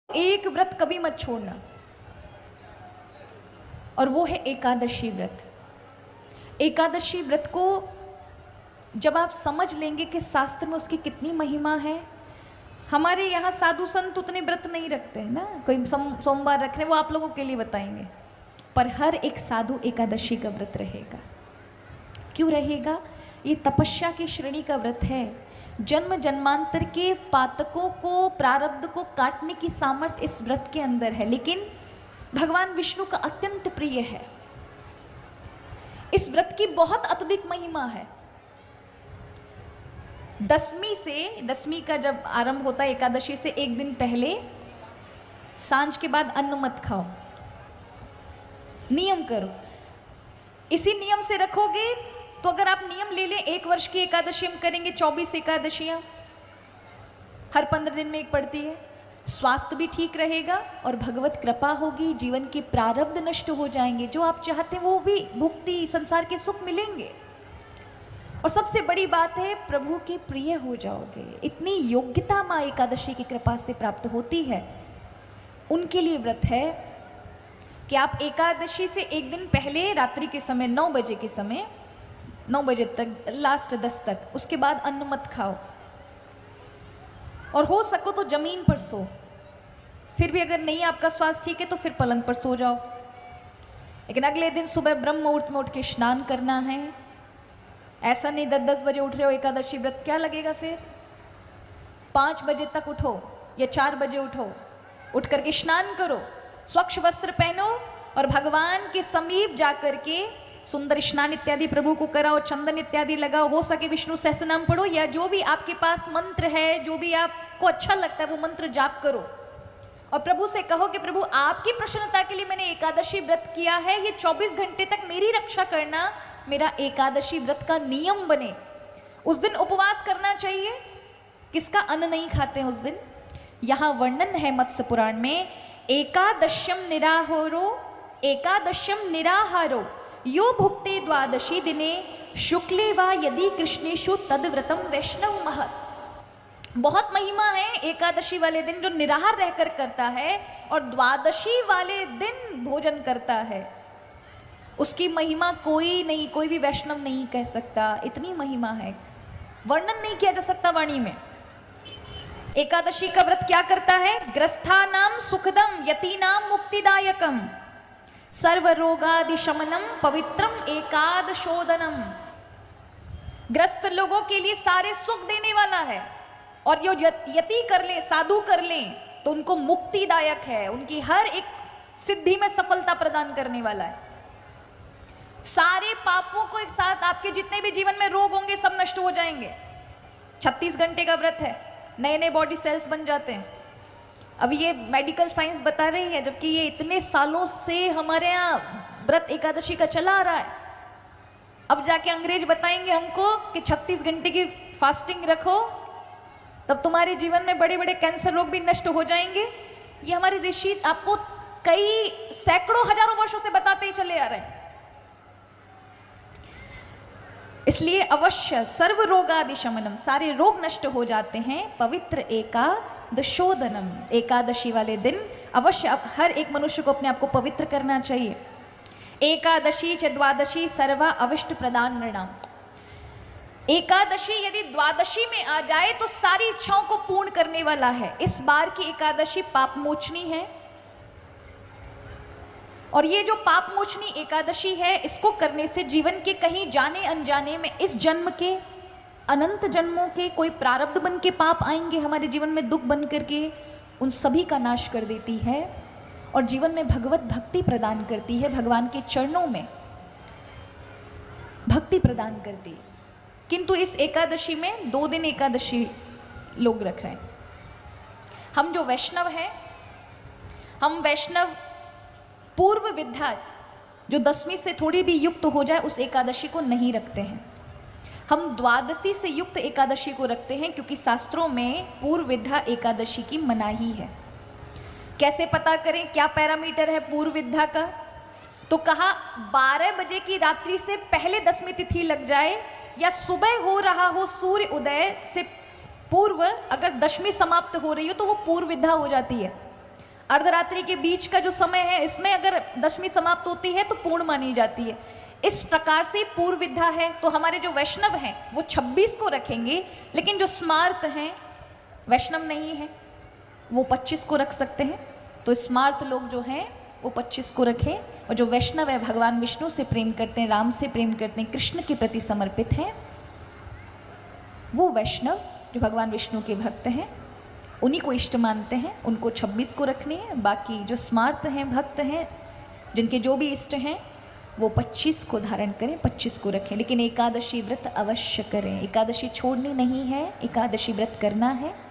एक व्रत कभी मत छोड़ना, और वो है एकादशी व्रत। एकादशी व्रत को जब आप समझ लेंगे कि शास्त्र में उसकी कितनी महिमा है। हमारे यहाँ साधु संत उतने व्रत नहीं रखते हैं ना, कोई सोमवार रख रहे हैं, वो आप लोगों के लिए बताएंगे, पर हर एक साधु एकादशी का व्रत रहेगा। क्यों रहेगा? ये तपस्या की श्रेणी का व्रत है। जन्म जन्मांतर के पातकों को, प्रारब्ध को काटने की सामर्थ्य इस व्रत के अंदर है, लेकिन भगवान विष्णु का अत्यंत प्रिय है। इस व्रत की बहुत अत्यधिक महिमा है। दसवीं का जब आरंभ होता है, एकादशी से एक दिन पहले सांझ के बाद अन्न मत खाओ, नियम करो। इसी नियम से रखोगे तो अगर आप नियम ले लें, 1 वर्ष की एकादशी हम करेंगे, 24 एकादशियां हर 15 दिन में एक पड़ती है, स्वास्थ्य भी ठीक रहेगा और भगवत कृपा होगी, जीवन के प्रारब्ध नष्ट हो जाएंगे, जो आप चाहते हैं वो भी भुक्ति, संसार के सुख मिलेंगे, और सबसे बड़ी बात है प्रभु के प्रिय हो जाओगे। इतनी योग्यता माँ एकादशी की कृपा से प्राप्त होती है। उनके लिए व्रत है कि आप एकादशी से एक दिन पहले रात्रि के समय 9 बजे के समय, 9 बजे तक, लास्ट 10 तक, उसके बाद अन्न मत खाओ, और हो सको तो जमीन पर सो। फिर भी अगर नहीं आपका स्वास्थ्य ठीक है तो फिर पलंग पर सो जाओ, लेकिन अगले दिन सुबह ब्रह्म मुहूर्त में उठ के स्नान करना है। ऐसा नहीं 10-10 बजे उठ रहे हो, एकादशी व्रत क्या लगेगा? फिर 5 बजे तक उठो या 4 बजे उठो, उठ करके स्नान करो, स्वच्छ वस्त्र पहनो और भगवान के समीप जाकर के सुंदर स्नान इत्यादि प्रभु को कराओ, चंदन इत्यादि लगाओ, हो सके विष्णु सहस्रनाम पढ़ो, या जो भी आपके पास मंत्र है, जो भी आपको अच्छा लगता है वो मंत्र जाप करो, और प्रभु से कहो कि प्रभु आपकी प्रसन्नता के लिए मैंने एकादशी व्रत किया है, ये 24 घंटे तक मेरी रक्षा करना मेरा एकादशी व्रत का नियम बने। उस दिन उपवास करना चाहिए, किसका अन्न नहीं खाते हैं उस दिन। यहां वर्णन है मत्स्य पुराण में, एकादश्यम निराहारो यो भुक्ते द्वादशी दिने शुक्ले वा यदि कृष्णेशु तद्व्रतम वैष्णव महत्। बहुत महिमा है एकादशी वाले दिन, जो निराहार रहकर करता है और द्वादशी वाले दिन भोजन करता है, उसकी महिमा कोई नहीं, कोई भी वैष्णव नहीं कह सकता। इतनी महिमा है, वर्णन नहीं किया जा सकता वाणी में। एकादशी का व्रत क्या करता है? ग्रस्थानाम सुखदम यतीनाम मुक्तिदायकम सर्वरोगादि शमनम पवित्रम एकादशोदनम। ग्रस्त लोगों के लिए सारे सुख देने वाला है, और जो यति कर ले, साधु कर ले, तो उनको मुक्तिदायक है, उनकी हर एक सिद्धि में सफलता प्रदान करने वाला है। सारे पापों को एक साथ, आपके जितने भी जीवन में रोग होंगे सब नष्ट हो जाएंगे। 36 घंटे का व्रत है, नए नए बॉडी सेल्स बन जाते हैं। अब ये मेडिकल साइंस बता रही है, जबकि ये इतने सालों से हमारे यहाँ व्रत एकादशी का चला आ रहा है। अब जाके अंग्रेज बताएंगे हमको कि 36 घंटे की फास्टिंग रखो, तब तुम्हारे जीवन में बड़े बड़े कैंसर रोग भी नष्ट हो जाएंगे। ये हमारे ऋषि आपको कई सैकड़ों हजारों वर्षों से बताते ही चले आ रहे हैं। इसलिए अवश्य सर्व रोगादि शमनम, सारे रोग नष्ट हो जाते हैं। पवित्र एकादशोदनम, एकादशी वाले दिन अवश्य हर एक मनुष्य को अपने आप को पवित्र करना चाहिए। एकादशी च द्वादशी सर्वा अविष्ट प्रदान नृणाम। एकादशी यदि द्वादशी में आ जाए तो सारी इच्छाओं को पूर्ण करने वाला है। इस बार की एकादशी पाप मोचनी है, और ये जो पाप मोचनी एकादशी है, इसको करने से जीवन के कहीं जाने अनजाने में, इस जन्म के, अनंत जन्मों के कोई प्रारब्ध बन के पाप आएंगे हमारे जीवन में, दुख बन करके उन सभी का नाश कर देती है, और जीवन में भगवत भक्ति प्रदान करती है, भगवान के चरणों में भक्ति प्रदान करती। किंतु इस एकादशी में 2 दिन एकादशी लोग रख रहे हैं। हम जो वैष्णव हैं, हम वैष्णव पूर्व विद्या जो 10वीं से थोड़ी भी युक्त हो जाए उस एकादशी को नहीं रखते हैं। हम द्वादशी से युक्त एकादशी को रखते हैं, क्योंकि शास्त्रों में पूर्व विद्या एकादशी की मनाही है। कैसे पता करें क्या पैरामीटर है पूर्व विद्या का? तो कहा 12 बजे की रात्रि से पहले 10वीं तिथि लग जाए, या सुबह हो रहा हो सूर्य उदय से पूर्व अगर 10वीं समाप्त हो रही हो तो वो पूर्व विद्या हो जाती है। अर्धरात्रि के बीच का जो समय है, इसमें अगर दशमी समाप्त होती है तो पूर्ण मानी जाती है। इस प्रकार से पूर्व विधा है। तो हमारे जो वैष्णव हैं वो 26 को रखेंगे, लेकिन जो स्मार्त हैं, वैष्णव नहीं है, वो 25 को रख सकते हैं। तो स्मार्त लोग जो हैं वो 25 को रखें, और जो वैष्णव है भगवान विष्णु से प्रेम करते हैं, राम से प्रेम करते हैं, कृष्ण के प्रति समर्पित हैं, वो वैष्णव जो भगवान विष्णु के भक्त हैं, उन्हीं को इष्ट मानते हैं, उनको 26 को रखनी है। बाकी जो स्मार्त हैं, भक्त हैं, जिनके जो भी इष्ट हैं, वो 25 को धारण करें, 25 को रखें। लेकिन एकादशी व्रत अवश्य करें, एकादशी छोड़नी नहीं है, एकादशी व्रत करना है।